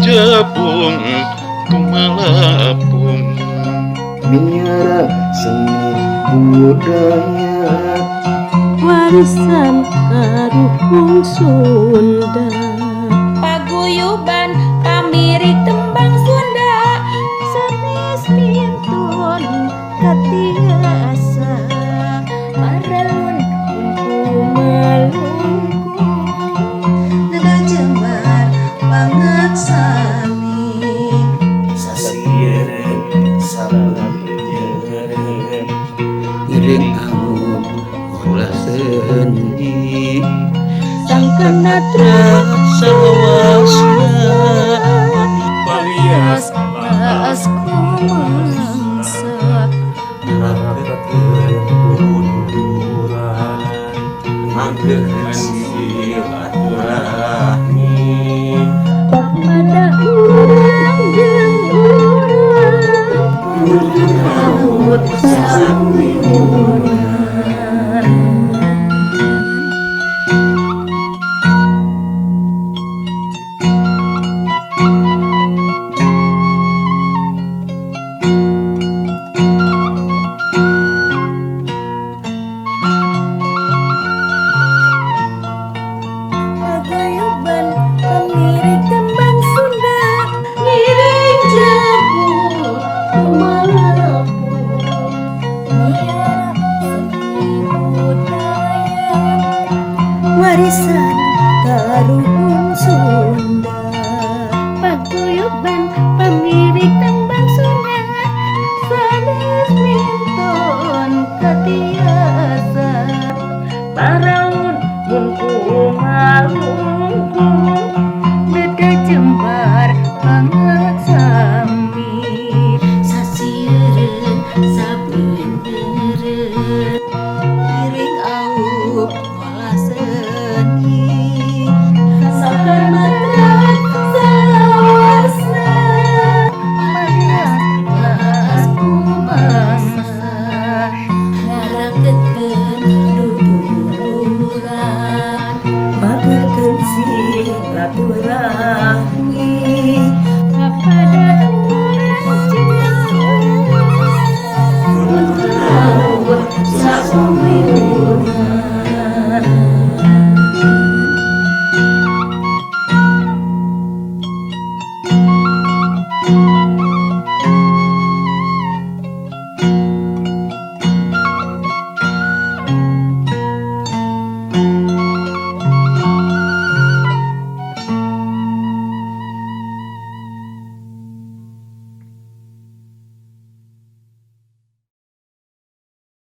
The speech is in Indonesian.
jebung tumalapung miara seni budaya warisan karuhung Sunda paguyuban pamirik tembang Sunda sanes pintun katiasa maralun kumalungkung nada jembar banget sami sasieun sabeureun iring amun ulah sendi sangkanatra salawasna Palias baas kumangsa pada urang jeung urang rambut sami urang paguyuban pemirik tembang Sunda ngiring jebul kumalapung miara seni budaya warisan karuhung Sunda paguyuban pemirik tembang Sunda sanes minton katiasa paraun mun kumalungkung beda jembar banget sami sasieun sabeuneureun iring aup ngolah seni sakarmatrat salawasna marias baas kumangsa ngarakeun duduran bagekeun silaturahmi pada urang jeung urang sami